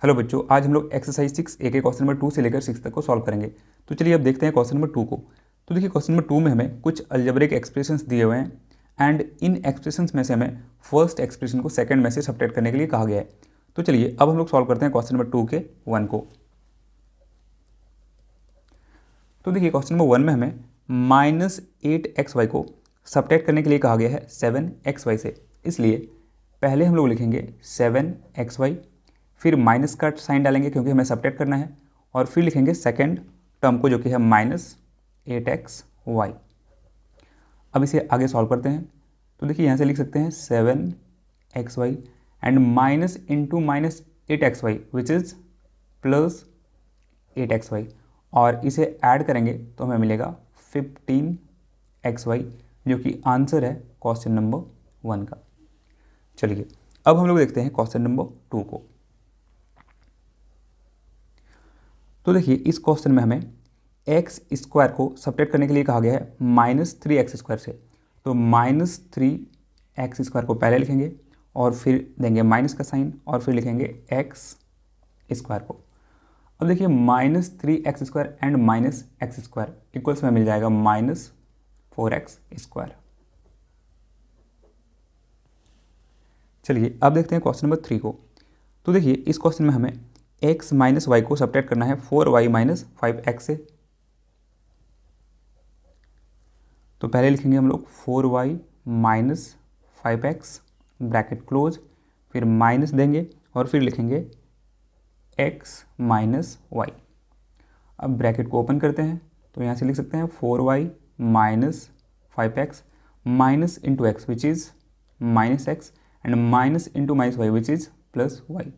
Hello बच्चों, आज हम लोग एक्सरसाइज 6 के क्वेश्चन नंबर 2 से लेकर 6 तक को सॉल्व करेंगे। तो चलिए अब देखते हैं क्वेश्चन नंबर 2 को। तो देखिए क्वेश्चन नंबर 2 में हमें कुछ अलजेब्रिक एक्सप्रेशंस दिए हुए हैं एंड इन एक्सप्रेशंस में से हमें फर्स्ट एक्सप्रेशन को सेकंड में से सब्ट्रैक्ट करने के लिए कहा गया है। तो चलिए अब हम लोग सॉल्व करते हैं क्वेश्चन नंबर 2 के 1 को। तो देखिए क्वेश्चन नंबर 1 में हमें -8xy को सब्ट्रैक्ट करने के लिए कहा गया है 7xy से। इसलिए पहले हम लोग लिखेंगे 7xy, फिर माइनस का साइन डालेंगे क्योंकि हमें सब्ट्रैक्ट करना है, और फिर लिखेंगे सेकंड टर्म को जो कि है -8xy। अब इसे आगे सॉल्व करते हैं। तो देखिए यहाँ से लिख सकते हैं 7xy and minus into -8xy which is +8xy, और इसे ऐड करेंगे तो हमें मिलेगा 15xy, जो कि आंसर है क्वेश्चन नंबर 1 का। चलिए अब हम लोग देखते हैं क्वेश्चन नंबर 2 को। तो देखिए इस क्वेश्चन में हमें एक्स स्क्वायर को सब्ट्रैक्ट करने के लिए कहा गया है -3x² से। तो -3x² को पहले लिखेंगे और फिर देंगे माइनस का साइन और फिर लिखेंगे एक्स स्क्वायर को। अब देखिए -3x² एंड -x² इक्वल्स में मिल जाएगा -4x²। चलिए अब देखते हैं क्वेश्चन नंबर 3 को। तो देखिए इस क्वेश्चन में हमें x - y को सब्ट्रैक्ट करना है 4y - 5x से। तो पहले लिखेंगे हम लोग 4y - 5x ब्रैकेट क्लोज, फिर माइनस देंगे और फिर लिखेंगे x - y। अब ब्रैकेट को ओपन करते हैं तो यहाँ से लिख सकते हैं 4y - 5x minus into x which is -x and minus into -y which is +y।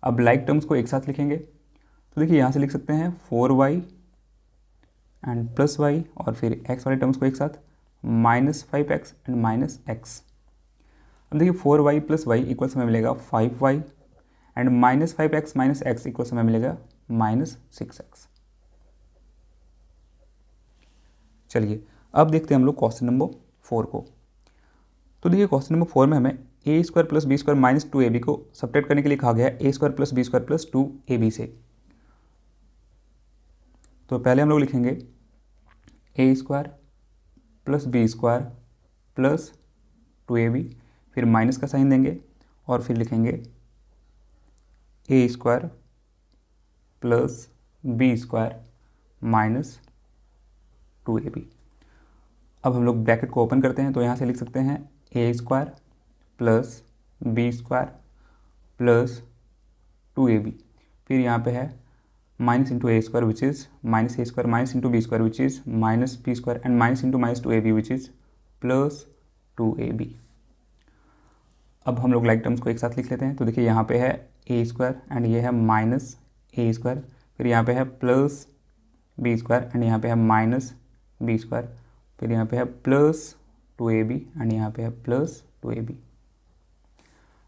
अब लाइक टर्म्स को एक साथ लिखेंगे तो देखिए यहाँ से लिख सकते हैं 4y एंड +y और फिर x वाले टर्म्स को एक साथ -5x एंड -x। अब देखिए 4y + y इक्वल्स में मिलेगा 5y and -5x - x equals में मिलेगा -6x। चलिए अब देखते हैं हम लोग क्वेश्चन नंबर 4 को। तो देखिए क्वेश्चन नंबर 4 में हमें a² + b² - 2ab को सब्ट्रैक्ट करने के लिए कहा गया है a² + b² + 2ab से। तो पहले हम लोग लिखेंगे a² + b² + 2ab, फिर माइनस का साइन देंगे और फिर लिखेंगे a² + b² - 2ab। अब हम लोग ब्रैकेट को ओपन करते हैं तो यहाँ से लिख सकते हैं a² + b² + 2ab, फिर यहाँ पे है minus into a² which is -a² minus into b² which is -b² and minus into -2ab which is +2ab। अब हम लोग लाइक टर्म्स को एक साथ लिख लेते हैं। तो देखिए यहाँ पे है a² एंड ये है -a², फिर यहाँ पे है +b² एंड यहाँ पे है -b², फिर यहाँ पे है +2ab एंड यहाँ पे है +2ab।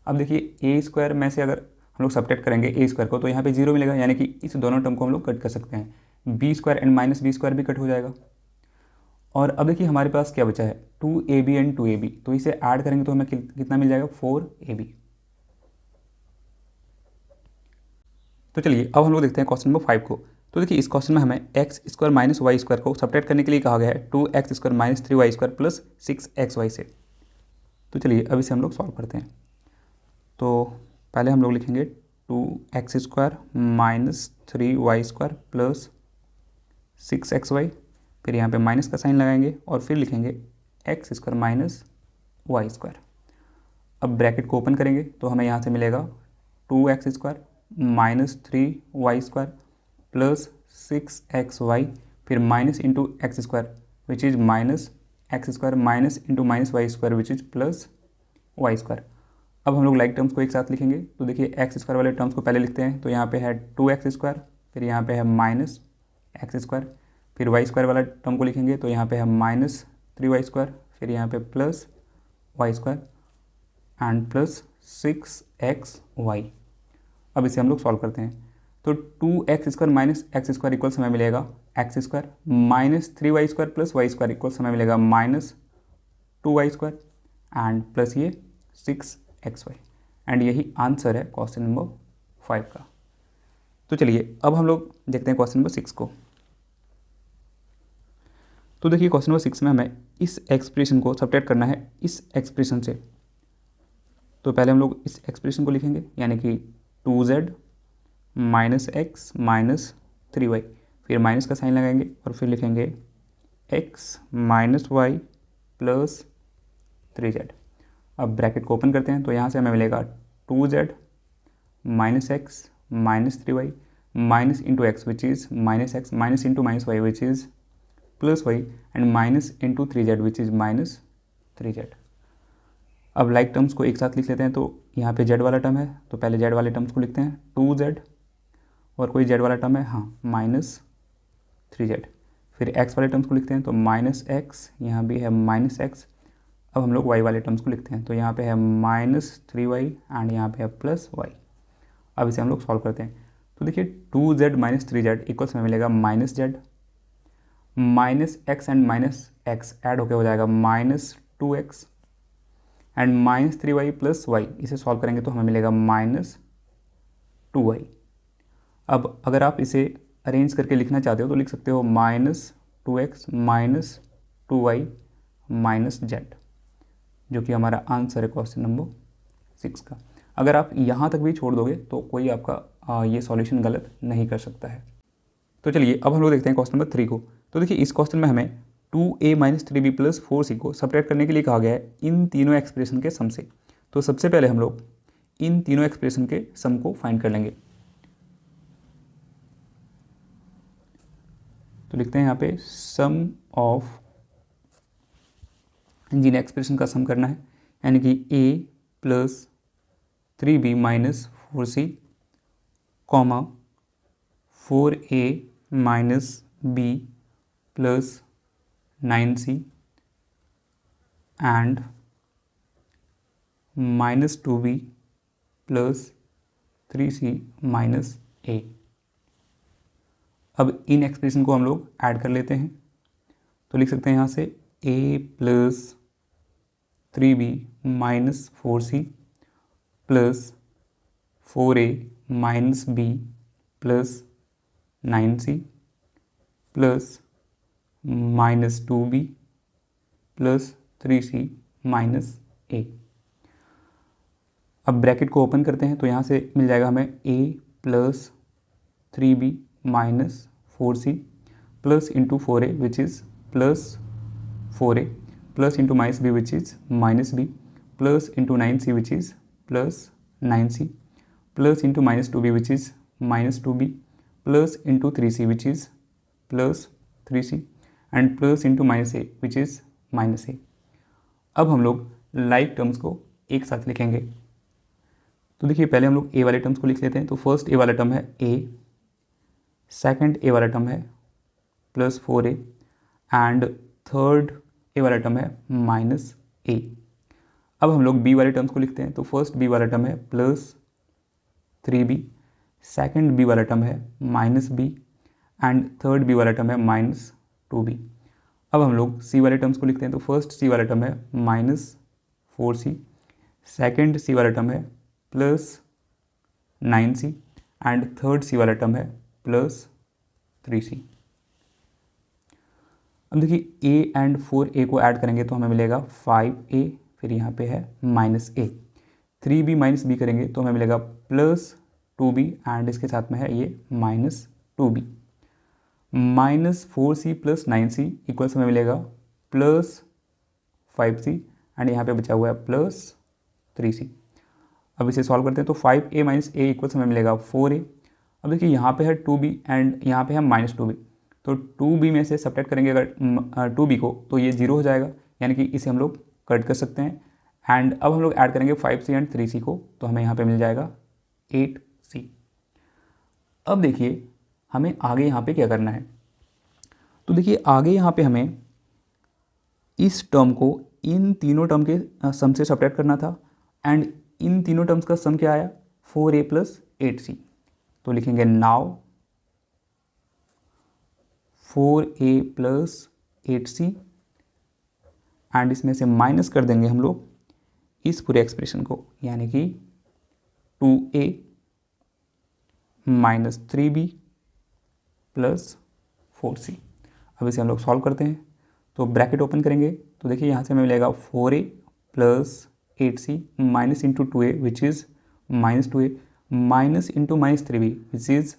अब देखिए a² में से अगर हम लोग सब्ट्रैक्ट करेंगे a² को तो यहाँ पे 0 मिलेगा, यानी कि इस दोनों टर्म को हम लोग कट कर सकते हैं। b² एंड -b² भी कट हो जाएगा। और अब देखिए हमारे पास क्या बचा है 2ab एंड 2ab, तो इसे ऐड करेंगे तो हमें कितना मिल जाएगा 4ab। तो चलिए अब हम लोग देखते हैं क्वेश्चन नंबर 5 को। तो देखिए इस क्वेश्चन में हमें x² - y² को सब्ट्रैक्ट करने के लिए कहा गया है 2x² - 3y² + 6xy से। तो चलिए अब इसे हम लोग सॉल्व करते हैं। तो पहले हम लोग लिखेंगे 2x² - 3y² + 6xy, फिर यहाँ पे माइनस का साइन लगाएंगे और फिर लिखेंगे x² - y²। अब ब्रैकेट को ओपन करेंगे तो हमें यहाँ से मिलेगा 2x² - 3y² + 6xy, फिर minus into x² which is -x² minus into -y² which is +y²। अब हम लोग लाइक टर्म्स को एक साथ लिखेंगे तो देखिए x² वाले टर्म्स को पहले लिखते हैं। तो यहाँ पे है 2x², फिर यहाँ पे है -x², फिर y² वाला टर्म को लिखेंगे तो यहाँ पे है -3y², फिर यहाँ पे +y² एंड +6xy। अब इसे हम लोग सॉल्व करते हैं। तो 2x² - x² इक्वल्स हमें मिलेगा x² minus 3y² + y² equals हमें मिलेगा -2y² एंड प्लस ये 6xy, एंड यही आंसर है क्वेश्चन नंबर 5 का। तो चलिए अब हम लोग देखते हैं क्वेश्चन नंबर 6 को। तो देखिए क्वेश्चन नंबर 6 में हमें इस एक्सप्रेशन को सब्ट्रैक्ट करना है इस एक्सप्रेशन से। तो पहले हम लोग इस एक्सप्रेशन को लिखेंगे, यानी कि 2z minus x minus 3y, फिर माइनस का साइन लगाएंगे और फिर लिखेंगे x minus Y plus 3z। अब ब्रैकेट को ओपन करते हैं तो यहाँ से हमें मिलेगा 2z minus x minus 3y minus into x which is minus x minus into minus y which is plus y and minus into 3z which is minus 3z। अब लाइक टर्म्स को एक साथ लिख लेते हैं। तो यहाँ पे z वाला टर्म है तो पहले z वाले टर्म्स को लिखते हैं 2z, और कोई z वाला टर्म है हाँ माइनस 3z। फिर x वाले टर्म्स को लिखते हैं तो माइनस एक्स, यहाँ भी है माइनस एक्स। अब हम लोग y वाले टर्म्स को लिखते हैं तो यहाँ पे है माइनस 3y एंड यहाँ पे है प्लस y। अब इसे हम लोग सॉल्व करते हैं तो देखिए 2z माइनस 3z इक्वल्स में मिलेगा minus z, minus x and minus x add होकर हो जाएगा minus 2x and minus 3y plus y. इसे सॉल्व करेंगे तो हमें मिलेगा माइनस 2y। अब अगर आप इसे अरेंज करके लिखना चाहते हो तो लिख सकते हो minus 2x minus 2y minus z, जो कि हमारा आंसर है क्वेश्चन नंबर 6 का। अगर आप यहाँ तक भी छोड़ दोगे तो कोई आपका ये सॉल्यूशन गलत नहीं कर सकता है। तो चलिए अब हम लोग देखते हैं क्वेश्चन नंबर 3 को। तो देखिए इस क्वेश्चन में हमें 2a minus 3b plus 4c को सब्ट्रैक्ट करने के लिए कहा गया है इन तीनों एक्सप्रेशन के सम से। तो सबसे पहले हम लोग इन तीनों एक्सप्रेशन के सम को फाइंड कर लेंगे। तो लिखते हैं यहाँ पे सम ऑफ, जिन एक्सप्रेशन का सम करना है, यानी कि a plus 3b minus 4c comma 4a minus b plus 9c and minus 2b plus 3c minus a। अब इन एक्सप्रेशन को हम लोग ऐड कर लेते हैं तो लिख सकते हैं यहाँ से a plus 3b minus 4c plus 4a minus b plus 9c plus minus 2b plus 3c minus a। अब ब्रैकेट को ओपन करते हैं तो यहाँ से मिल जाएगा हमें a plus 3b minus 4c plus into 4a which is plus 4a plus into minus b which is minus b plus into 9c which is plus 9c plus into minus 2b which is minus 2b plus into 3c which is plus 3c and plus into minus a which is minus a। अब हम लोग like terms को एक साथ लिखेंगे। तो देखिए पहले हम लोग a वाले टर्म्स को लिख लेते हैं। तो फर्स्ट a वाला टर्म है a, सेकंड a वाला टर्म है plus 4a and third a वाला टर्म है माइनस a। अब हम लोग b वाले टर्म्स को लिखते हैं। तो फर्स्ट b वाला टर्म है प्लस 3b, सेकंड b वाला टर्म है minus b and third b वाला टर्म है माइनस 2b। अब हम लोग c वाले टर्म्स को लिखते हैं। तो फर्स्ट c वाला टर्म है माइनस 4c, सेकंड c वाला टर्म है plus 9c and third c वाला टर्म है प्लस 3c। अब देखिए a एंड 4a को ऐड करेंगे तो हमें मिलेगा 5a, फिर यहाँ पे है minus a। 3b minus b करेंगे तो हमें मिलेगा प्लस 2b एंड इसके साथ में है ये minus 2b। Minus 4c plus 9c equals हमें मिलेगा प्लस 5c एंड यहाँ पे बचा हुआ है प्लस 3c। अब इसे सॉल्व करते हैं तो 5a माइनस a इक्वल्स हमें मिलेगा 4a। अब देखिए यहाँ पे है 2b एंड यहाँ पे है माइनस 2b, तो 2b में से सब्ट्रैक्ट करेंगे अगर 2b को तो ये 0 हो जाएगा, यानी कि इसे हम लोग कट कर सकते हैं। एंड अब हम लोग ऐड करेंगे 5c एंड 3c को तो हमें यहाँ पे मिल जाएगा 8c। अब देखिए हमें आगे यहाँ पे क्या करना है। तो देखिए आगे यहाँ पे हमें इस टर्म को इन तीनों टर्म के सम से सब्ट्रैक्ट करना था एंड इन तीनों टर्म्स का सम क्या आया 4a प्लस 8c। तो लिखेंगे now 4a plus 8c and इसमें से माइनस कर देंगे हम लोग इस पूरे एक्सप्रेशन को, यानी कि 2a minus 3b plus 4c। अब इसे हम लोग सॉल्व करते हैं, तो ब्रैकेट ओपन करेंगे तो देखिए यहाँ से हमें मिलेगा 4a plus 8c minus into 2a which is minus 2a minus into minus 3b which is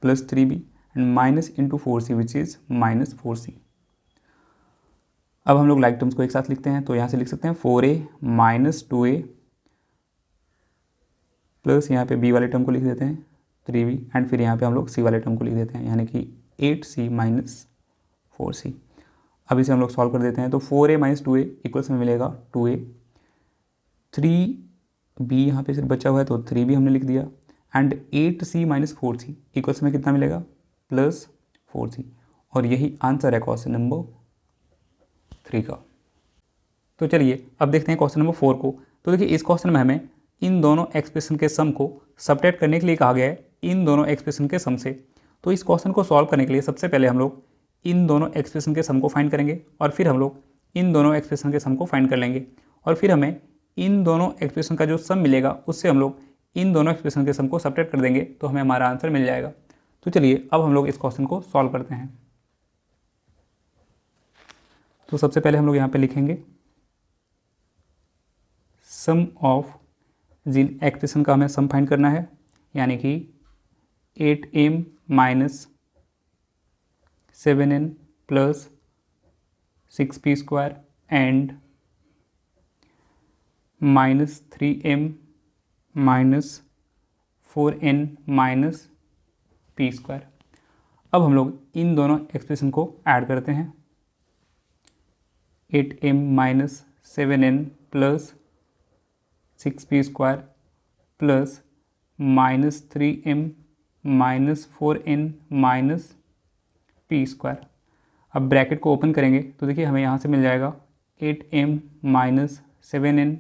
plus 3b and minus into 4c which is minus 4c। अब हम लोग लाइक टर्म्स को एक साथ लिखते हैं, तो यहाँ से लिख सकते हैं 4a माइनस 2a प्लस यहाँ पे b वाले टर्म को लिख देते हैं 3b एंड फिर यहाँ पे हम लोग c वाले टर्म को लिख देते हैं, यानी कि 8c माइनस 4c। अब इसे हम लोग सॉल्व कर देते हैं, तो 4a माइनस 2a इक्वल्स में मिलेगा 2a, 3b यहाँ पे सिर्फ बचा हुआ है तो 3b हमने लिख दिया and 8c minus 4c equals में कितना मिलेगा प्लस 4c। और यही आंसर है क्वेश्चन नंबर 3 का। तो चलिए अब देखते हैं क्वेश्चन नंबर 4 को। तो देखिए इस क्वेश्चन में हमें इन दोनों एक्सप्रेशन के सम को सब्ट्रैक्ट करने के लिए कहा गया है इन दोनों एक्सप्रेशन के सम से। तो इस क्वेश्चन को सॉल्व करने के लिए सबसे पहले हम लोग इन दोनों एक्सप्रेशन के सम को फाइंड करेंगे और फिर हम लोग इन दोनों एक्सप्रेशन के सम को फाइंड कर लेंगे और फिर हमें इन दोनों एक्सप्रेशन का जो सम मिलेगा उससे हम लोग इन दोनों एक्सप्रेशन के सम को सब्ट्रैक्ट कर देंगे तो हमें हमारा आंसर मिल जाएगा। तो चलिए अब हम लोग इस क्वेश्चन को सॉल्व करते हैं। तो सबसे पहले हम लोग यहाँ पे लिखेंगे सम ऑफ, जिन एक्सप्रेशन का हमें सम फाइंड करना है, यानी कि 8m minus 7n plus 6p square and minus 3m minus 4n minus p square. अब हम लोग इन दोनों एक्सप्रेशन को ऐड करते हैं, 8m minus 7n plus 6p square plus minus 3m minus 4n minus p square. अब ब्रैकेट को open करेंगे तो देखिए हमें यहाँ से मिल जाएगा 8m minus 7n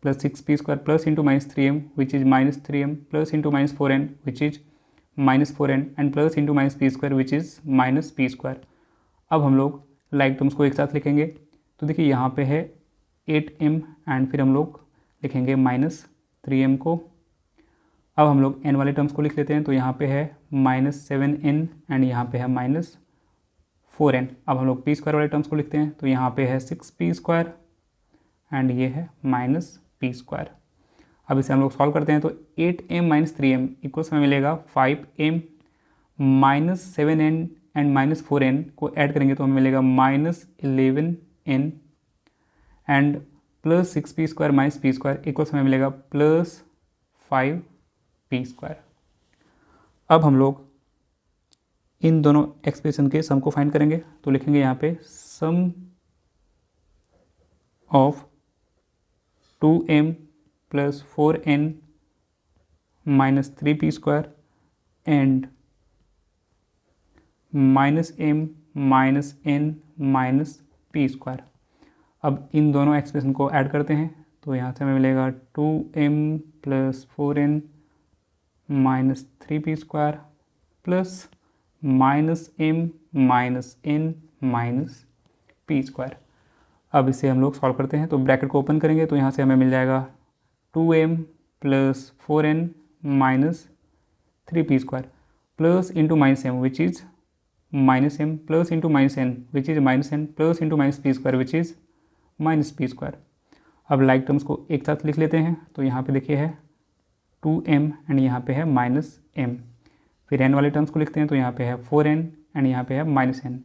plus 6p square plus into minus 3m which is minus 3m plus into minus 4n which is minus 4n and plus into minus p square which is minus p square. अब हम लोग like terms को एक साथ लिखेंगे, तो देखिए यहाँ पे है 8m एंड फिर हम लोग लिखेंगे माइनस 3m को। अब हम लोग n वाले टर्म्स को लिख लेते हैं, तो यहाँ पे है माइनस 7n एंड यहाँ पे है माइनस 4n। अब हम लोग p स्क्वायर वाले टर्म्स को लिखते हैं, तो यहाँ पे है 6p स्क्वायर एंड ये है माइनस p स्क्वायर। अब इसे हम लोग सॉल्व करते हैं, तो 8m माइनस 3m इक्वल्स में मिलेगा 5m minus 7n and minus 4n को ऐड करेंगे तो हमें मिलेगा minus 11n and plus 6p square minus p square equals में मिलेगा प्लस 5p स्क्वायर। अब हम लोग इन दोनों एक्सप्रेशन के सम को फाइंड करेंगे, तो लिखेंगे यहाँ पे sum of 2m plus 4n minus 3p square and minus m minus n minus p square. अब इन दोनों एक्सप्रेशन को ऐड करते हैं, तो यहाँ से हमें मिलेगा 2m plus 4n minus 3p square plus minus m minus n minus p square. अब इसे हम लोग सॉल्व करते हैं, तो ब्रैकेट को ओपन करेंगे तो यहाँ से हमें मिल जाएगा 2m plus 4n minus 3p square plus into minus m which is minus m plus into minus n which is minus n plus into minus p square which is minus p square. अब like terms को एक साथ लिख लेते हैं, तो यहाँ पे देखिए है 2m एंड यहाँ पे है माइनस m। फिर n वाले टर्म्स को लिखते हैं, तो यहाँ पे है 4n एंड यहाँ पे है माइनस n।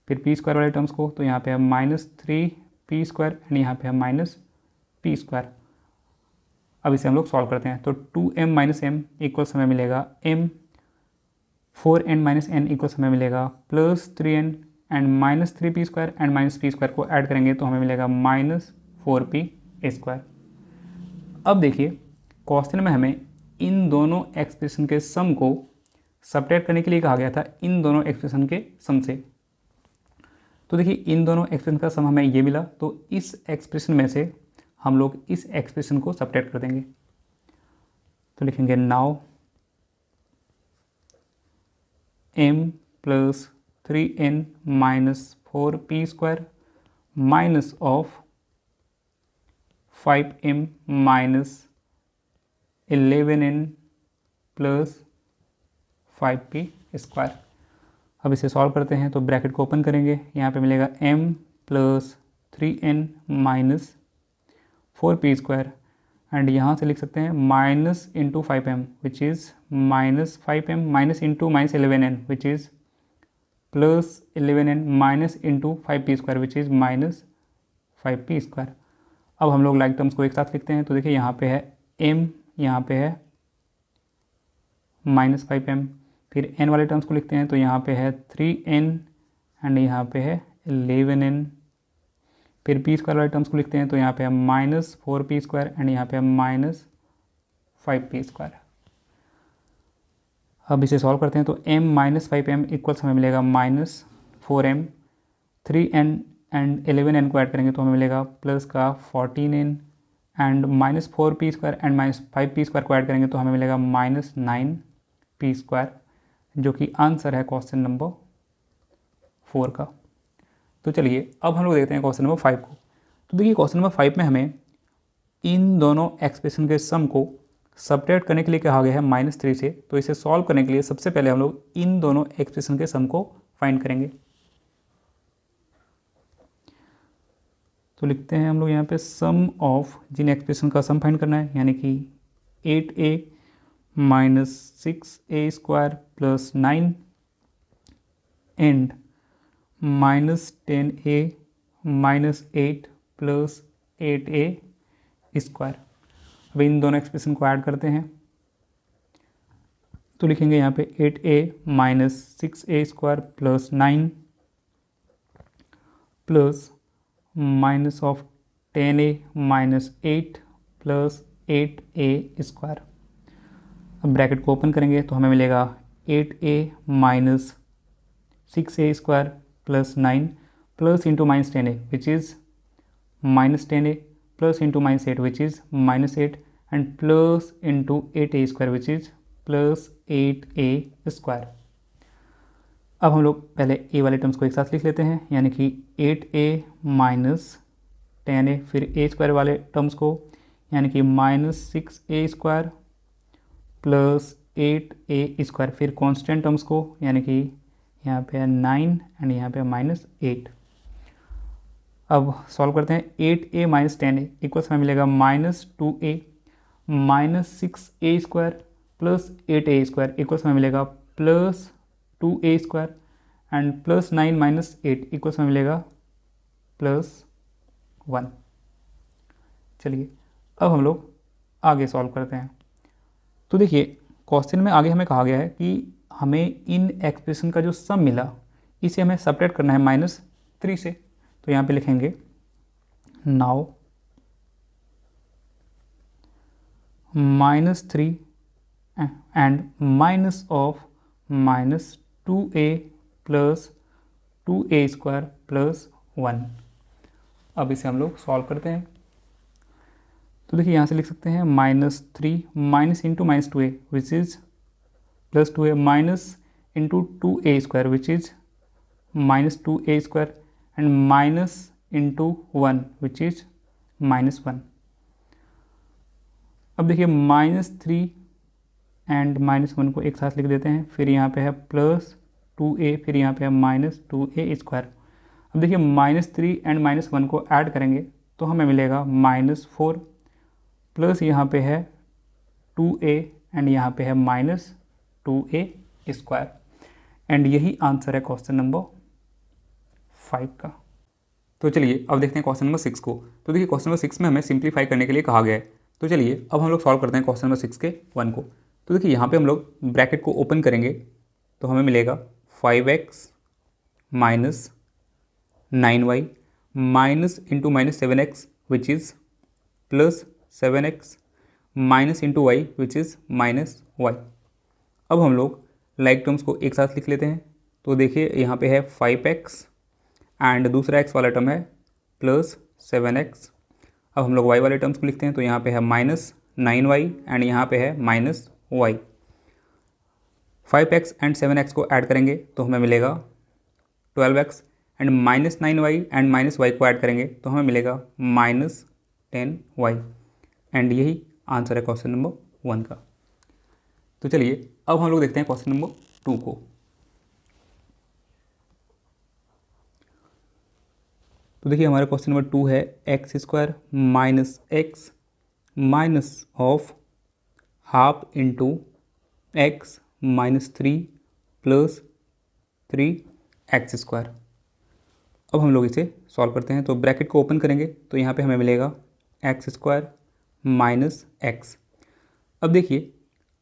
फिर p स्क्वायर वाले टर्म्स को, तो यहाँ पे है माइनस 3p स्क्वायर एंड यहाँ पे है माइनस p स्क्वायर। अब इसे हम लोग सॉल्व करते हैं, तो 2m माइनस m इक्वल्स हमें मिलेगा m, 4n minus n equals हमें मिलेगा plus 3n and minus 3p square and minus p square को ऐड करेंगे तो हमें मिलेगा माइनस 4p स्क्वायर। अब देखिए क्वेश्चन में हमें इन दोनों एक्सप्रेशन के सम को सब्ट्रैक्ट करने के लिए कहा गया था इन दोनों एक्सप्रेशन के सम से। तो देखिए इन दोनों एक्सप्रेशन का सम हमें ये मिला, तो इस एक्सप्रेशन में से हम लोग इस एक्सप्रेशन को सब्ट्रैक्ट कर देंगे। तो लिखेंगे now m plus 3n minus 4p square minus of 5m minus 11n plus 5p²। अब इसे सॉल्व करते हैं तो ब्रैकेट को ओपन करेंगे, यहाँ पे मिलेगा m plus 3n minus 4p² and यहाँ से लिख सकते हैं minus into 5m which is minus 5m minus into minus 11n which is plus 11n minus into 5p² which is minus 5p²। अब हम लोग लाइक टर्म्स को एक साथ लिखते हैं तो देखिए यहाँ पे है m, यहाँ पे है माइनस 5m, फिर n वाले टर्म्स को लिखते हैं तो यहाँ पे है 3n एंड यहाँ पे है 11n, फिर p² वाले टर्म्स को लिखते हैं तो यहाँ पे है माइनस 4p² एंड यहाँ पे है माइनस 5p²। अब इसे सॉल्व करते हैं तो m माइनस 5m इक्वल्स हमें मिलेगा minus 4m, 3n and 11n को ऐड करेंगे तो हमें मिलेगा प्लस का 14n and minus 4p² and minus 5p² को ऐड करेंगे तो हमें मिलेगा माइनस 9p², जो कि आंसर है क्वेश्चन नंबर 4 का। तो चलिए अब हम लोग देखते हैं क्वेश्चन नंबर 5 को। तो देखिए क्वेश्चन नंबर 5 में हमें इन दोनों एक्सप्रेशन के सम को सब्ट्रैक्ट करने के लिए कहा गया है -3 से। तो इसे सॉल्व करने के लिए सबसे पहले हम लोग इन दोनों एक्सप्रेशन के सम को फाइंड करेंगे। तो लिखते हैं हम लोग यहाँ पे सम ऑफ, जिन एक्सप्रेशन का सम फाइंड करना है, यानी कि 8a minus 6a² plus 9 and minus 10a minus 8 plus 8a²। अब इन दोनों एक्सप्रेशन को ऐड करते हैं तो लिखेंगे यहाँ पे 8a minus 6a² plus 9 plus minus of 10a minus 8 plus 8a²। अब ब्रैकेट को ओपन करेंगे तो हमें मिलेगा 8a minus 6a² plus 9 plus into minus 10a which is minus 10a plus into minus 8 which is minus 8 and plus into 8a² which is plus 8a²। अब हम लोग पहले a वाले टर्म्स को एक साथ लिख लेते हैं, यानी कि 8a माइनस 10a, फिर a² वाले टर्म्स को यानी कि माइनस 6a² प्लस 8a², फिर कांस्टेंट टर्म्स को यानी कि यहाँ पे है 9 एंड यहाँ पे माइनस 8। अब सॉल्व करते हैं 8a माइनस 10a इक्वल्स हमें मिलेगा minus 2a minus 6a² plus 8a² equals हमें मिलेगा plus 2a² and plus 9 minus 8 equals हमें मिलेगा प्लस 1। चलिए अब हम लोग आगे सॉल्व करते हैं। तो देखिए क्वेश्चन में आगे हमें कहा गया है कि हमें इन एक्सप्रेशन का जो सम मिला इसे हमें सब्ट्रैक्ट करना है -3 से। तो यहाँ पे लिखेंगे now -3 and minus of minus 2a plus 2a² plus 1। अब इसे हम लोग सॉल्व करते हैं तो देखिए यहाँ से लिख सकते हैं -3 minus into minus 2a which is plus 2a minus into 2a² which is minus 2a² and minus into 1 which is -1। अब देखिए -3 एंड -1 को एक साथ लिख देते हैं, फिर यहाँ पे है प्लस 2a, फिर यहाँ पे है माइनस 2a²। अब देखिए -3 एंड -1 को ऐड करेंगे तो हमें मिलेगा -4 प्लस यहाँ पे है 2a एंड यहाँ पे है माइनस 2a² एंड यही आंसर है क्वेश्चन नंबर 5 का। तो चलिए अब देखते हैं क्वेश्चन नंबर 6 को। तो देखिए क्वेश्चन नंबर 6 में हमें सिंप्लीफाई करने के लिए कहा गया है। तो चलिए अब हम लोग सॉल्व करते हैं क्वेश्चन नंबर 6 के 1 को। तो देखिए यहाँ पे हम लोग ब्रैकेट को ओपन करेंगे तो हमें मिलेगा 5x minus 9y minus into minus 7x which is plus 7x minus into y which is minus y. अब हम लोग लाइक टर्म्स को एक साथ लिख लेते हैं। तो देखिए यहाँ पे है 5x एंड दूसरा x वाला टर्म है प्लस 7x। अब हम लोग y वाले टर्म्स को लिखते हैं तो यहाँ पे है माइनस 9y एंड यहाँ पे है minus y। 5x and 7x को ऐड करेंगे तो हमें मिलेगा 12x and minus 9y and minus y को ऐड करेंगे तो हमें मिलेगा माइनस 10y एंड यही आंसर है क्वेश्चन नंबर 1 का। तो चलिए अब हम लोग देखते हैं क्वेश्चन नंबर 2 को। तो देखिए हमारा क्वेश्चन नंबर 2 है x square minus x minus of half into x minus 3 plus 3 x square. अब हम लोग इसे सॉल्व करते हैं। तो ब्रैकेट को ओपन करेंगे तो यहाँ पे हमें मिलेगा एक्स स्क्वायर माइनस एक्स। अब देखिए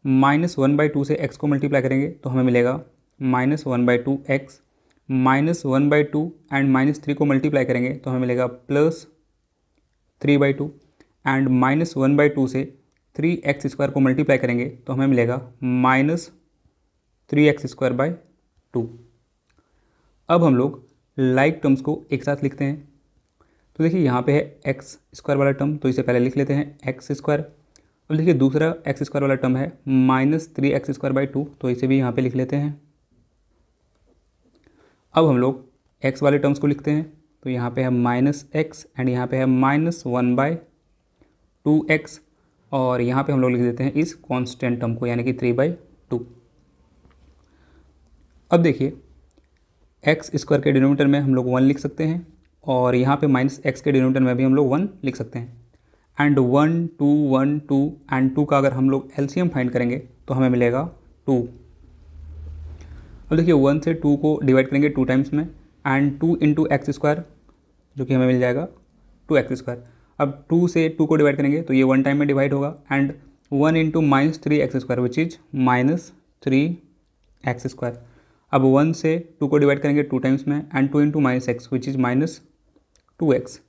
-1/2 से x को मल्टीप्लाई करेंगे तो हमें मिलेगा -1/2 x, -1/2 एंड -3 को मल्टीप्लाई करेंगे तो हमें मिलेगा +3/2 एंड -1/2 से 3x² को मल्टीप्लाई करेंगे तो हमें मिलेगा -3x²/2। अब हम लोग लाइक टर्म्स को एक साथ लिखते हैं। तो देखिए यहाँ पे है x² वाला टर्म, तो इसे पहले लिख लेते हैं x²। अब देखिए दूसरा x² वाला टर्म है -3x²/2, तो इसे भी यहाँ पे लिख लेते हैं। अब हम लोग x वाले टर्म्स को लिखते हैं। तो यहाँ पे है -x एंड यहाँ पे है -1/2x, और यहाँ पे हम लोग लिख देते हैं इस कांस्टेंट टर्म को, यानी कि 3/2। अब देखिए x² के डिनोमिनेटर में हम लोग 1 लिख सकते हैं, और यहाँ पे -x के डिनोमिनेटर में भी हम लोग 1 लिख सकते हैं। एंड 1 2 1 2 एंड 2 का अगर हम लोग एलसीएम फाइंड करेंगे तो हमें मिलेगा 2। अब देखिए 1 से 2 को डिवाइड करेंगे 2 टाइम्स में, एंड 2 इंटू x², जो कि हमें मिल जाएगा 2x²। अब 2 से 2 को डिवाइड करेंगे तो ये 1 टाइम में डिवाइड होगा, and 1 into -3x² which is -3x²। अब 1 से 2 को डिवाइड करेंगे 2 टाइम्स में, and 2 into -x which is -2x।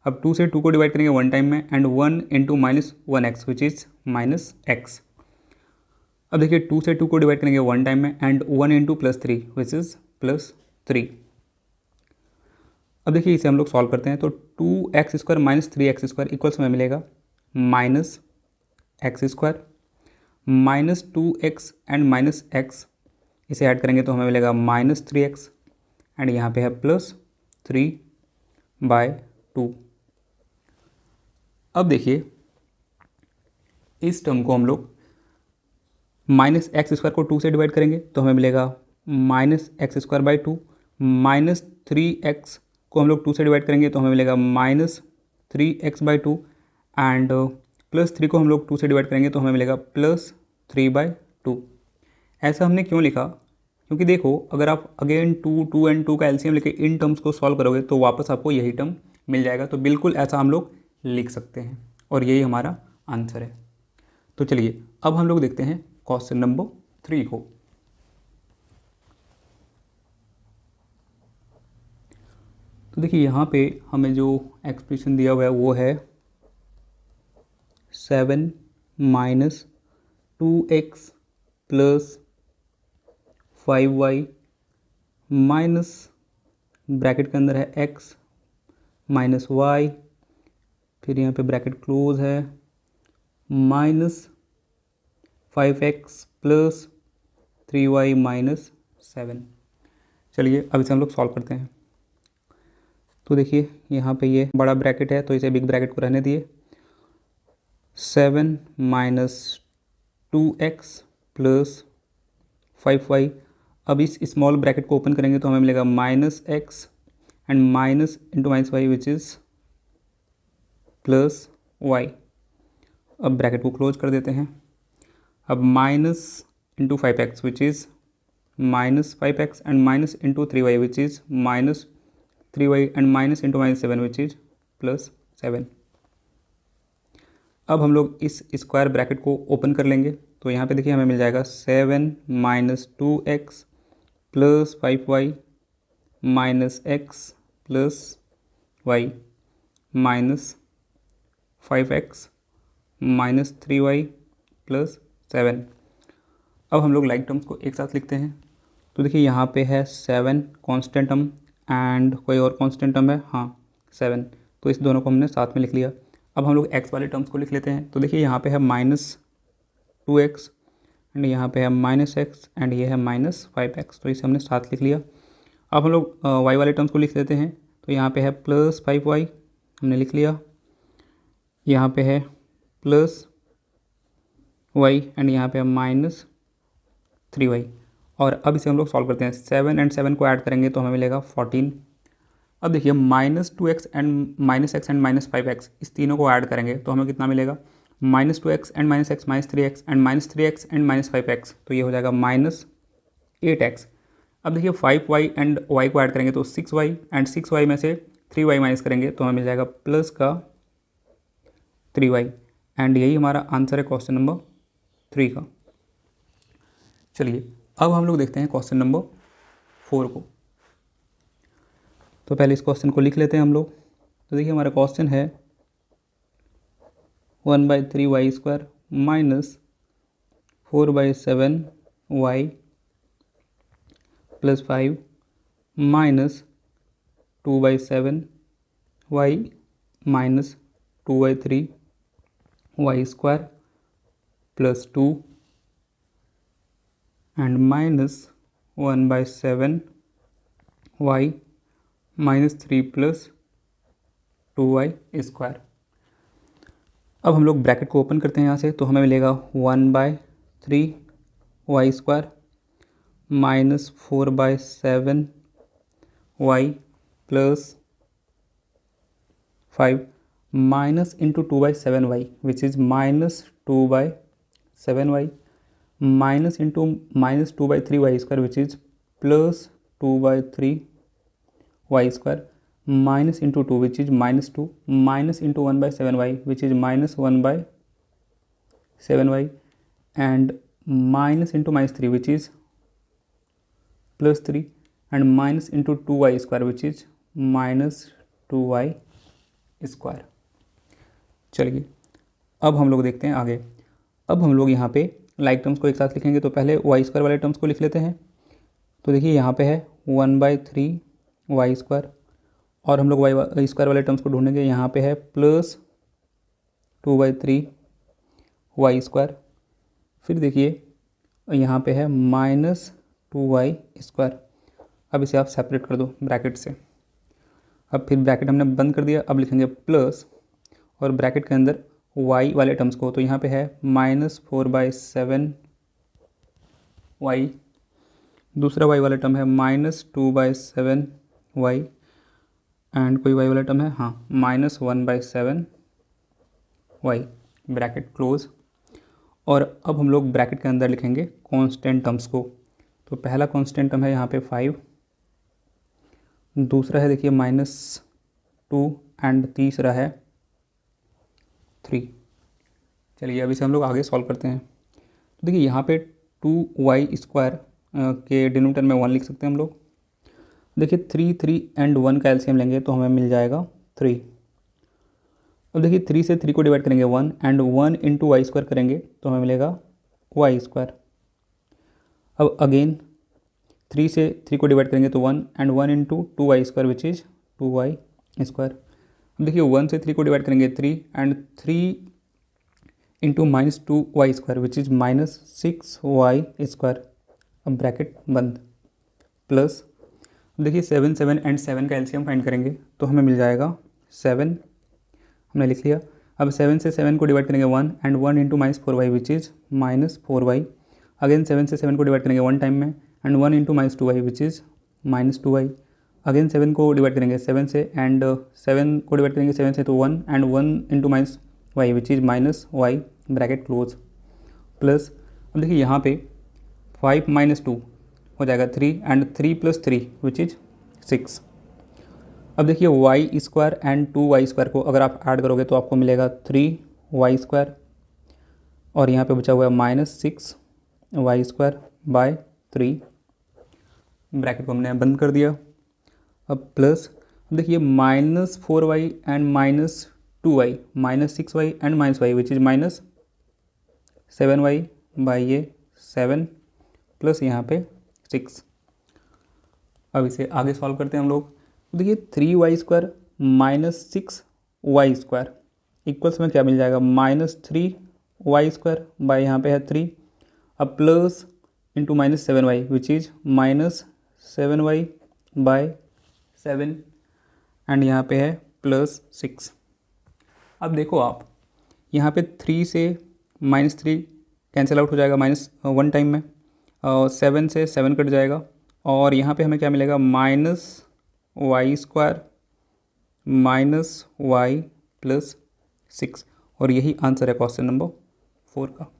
अब 2 से 2 को डिवाइड करेंगे 1 टाइम में, and 1 into -1x which is -x। अब देखिए 2 से 2 को डिवाइड करेंगे 1 टाइम में, एंड 1 इंटू +3 विच इज +3। अब देखिए इसे हम लोग सॉल्व करते हैं। तो 2x² माइनस 3x² इक्वल्स में मिलेगा -x², -2x एंड -x, इसे ऐड करेंगे तो हमें मिलेगा -3x, एंड यहाँ पे है +3/2। अब देखिए इस टर्म को हम लोग -x² को 2 से डिवाइड करेंगे तो हमें मिलेगा -x²/2, -3x को हम लोग 2 से डिवाइड करेंगे तो हमें मिलेगा -3x/2, एंड +3 को हम लोग 2 से डिवाइड करेंगे तो हमें मिलेगा +3/2। ऐसा हमने क्यों लिखा? क्योंकि देखो अगर आप अगेन 2 2 एंड 2 का एलसीएम लेके इन टर्म्स को सॉल्व करोगे तो वापस आपको यही टर्म मिल जाएगा। तो बिल्कुल ऐसा हम लोग लिख सकते हैं, और यही हमारा आंसर है। तो चलिए अब हम लोग देखते हैं क्वेश्चन नंबर 3 को। तो देखिए यहाँ पे हमें जो एक्सप्रेशन दिया हुआ है वो है 7 - 2x + 5y माइनस ब्रैकेट के अंदर है x - y, फिर यहाँ पे ब्रैकेट क्लोज है -5x + 3y - 7। चलिए अब इसे हम लोग सॉल्व करते हैं। तो देखिए यहाँ पे ये बड़ा ब्रैकेट है तो इसे बिग ब्रैकेट को रहने दिए। 7 - 2x + 5y। अब इस स्मॉल ब्रैकेट को ओपन करेंगे तो हमें मिलेगा -x and minus into -y which is +y। अब ब्रैकेट को क्लोज कर देते हैं। अब -into 5x which is -5x and minus into 3y which is -3y and minus into -7 which is +7। अब हम लोग इस स्क्वायर ब्रैकेट को ओपन कर लेंगे तो यहाँ पे देखिए हमें मिल जाएगा 7 - 2x + 5y -x + y -5x -3y +7। अब हम लोग लाइक टर्म्स को एक साथ लिखते हैं। तो देखिए यहाँ पे है 7 कांस्टेंट टर्म एंड कोई और कांस्टेंट टर्म है, हाँ 7, तो इस दोनों को हमने साथ में लिख लिया। अब हम लोग x वाले टर्म्स को लिख लेते हैं। तो देखिए यहाँ पे है -2x एंड यहाँ पे है -x एंड ये है -5x, तो इसे हमने साथ लिख लिया। अब हम लोग y वाले टर्म्स को लिख लेते हैं। तो यहाँ पे है +5y हमने लिख लिया, यहाँ पे है +y एंड यहाँ पे है 3y। और अब इसे हम लोग सॉल्व करते हैं। 7 एंड 7 को ऐड करेंगे तो हमें मिलेगा 14। अब देखिए -2x and -x and -5x इस तीनों को ऐड करेंगे तो हमें कितना मिलेगा, -2x and -x -3x and -3x and -5x, तो ये हो जाएगा -8x। अब देखिए 5y एंड y को ऐड करेंगे तो 6y एंड 6y में से 3y माइनस करेंगे तो हमें मिल जाएगा प्लस का 3y। एंड यही हमारा आंसर है क्वेश्चन नंबर 3 का। चलिए अब हम लोग देखते हैं क्वेश्चन नंबर 4 को। तो पहले इस क्वेश्चन को लिख लेते हैं हम लोग। तो देखिए हमारा क्वेश्चन है 1/3y² minus 4/7y plus 5 minus 2/7y minus 2/3y² plus 2 and minus 1/7y minus 3 plus 2y²। अब हम लोग ब्रैकेट को ओपन करते हैं यहाँ से, तो हमें मिलेगा 1/3y² minus 4/7y plus 5 minus into 2/7y which is minus 2/7y minus into minus 2/3y² which is plus 2/3y² minus into 2 which is -2 minus into 1/7y which is -1/7y and minus into -3 which is +3 and minus into 2y² which is -2y²। चलिए अब हम लोग देखते हैं आगे। अब हम लोग यहाँ पे लाइक टर्म्स को एक साथ लिखेंगे, तो पहले y² वाले टर्म्स को लिख लेते हैं। तो देखिए यहाँ पे है 1/3y² और हम लोग y² वाले टर्म्स को ढूंढेंगे। यहाँ पे है प्लस 2/3y², फिर देखिए यहाँ पे है -2y²। अब इसे आप सेपरेट कर दो ब्रैकेट से। अब फिर ब्रैकेट हमने बंद कर दिया, अब लिखेंगे प्लस और ब्रैकेट के अंदर y वाले टर्म्स को, तो यहाँ पे है -4/7y, दूसरा y वाला टर्म है -2/7y एंड कोई y वाला टर्म है हाँ -1/7y, ब्रैकेट क्लोज। और अब हम लोग ब्रैकेट के अंदर लिखेंगे कांस्टेंट टर्म्स को। तो पहला कांस्टेंट टर्म है यहाँ पे 5, दूसरा है देखिए -2 एंड तीसरा है 3। चलिए अब इसे हम लोग आगे सॉल्व करते हैं। तो देखिए यहाँ पे 2y² के डिनोमिनेटर में 1 लिख सकते हैं हम लोग। देखिए 3 एंड 1 का एलसीएम लेंगे तो हमें मिल जाएगा 3। अब देखिए 3 से 3 को डिवाइड करेंगे 1 एंड 1 इंटू y² करेंगे तो हमें मिलेगा y²। अब अगेन 3 से 3 को डिवाइड करेंगे तो 1 and 1 into 2y² which is 2y²। अब देखिए 1 से 3 को डिवाइड करेंगे 3 and 3 into -2y² which is -6y²। अब ब्रैकेट बंद प्लस देखिए 7 एंड 7 का एलसीएम फाइंड करेंगे तो हमें मिल जाएगा 7, हमने लिख लिया। अब 7 से 7 को डिवाइड करेंगे 1 and 1 into -4y which is -4y। Again 7 से 7 को डिवाइड करेंगे 1 टाइम में and 1 into -2y which is -2y। Again 7 को डिवाइड करेंगे 7 से एंड 7 को डिवाइड करेंगे 7 से तो 1 and 1 into -y which is -y, bracket close plus. अब देखिए यहाँ पे 5 - 2 हो जाएगा 3 एंड 3 + 3 विच इज़ 6। अब देखिए y² एंड 2y² को अगर आप ऐड करोगे तो आपको मिलेगा 3y² और यहाँ पे बचा हुआ है -6y²/3। ब्रैकेट को हमने बंद कर दिया। अब प्लस देखिए -4y and -2y, -6y and -y which is -7y/7 plus यहाँ पे 6। अब इसे आगे सॉल्व करते हैं हम लोग। तो देखिए 3y² - 6y² इक्वल्स में क्या मिल जाएगा, -3y² बाय यहाँ पे है 3, अब plus into -7y which is -7y/7 and यहाँ पे है +6। अब देखो आप यहाँ पे 3 से -3 कैंसिल आउट हो जाएगा -1 टाइम में। 7 से 7 कट जाएगा और यहाँ पे हमें क्या मिलेगा, -y² -y + 6, और यही आंसर है क्वेश्चन नंबर 4 का।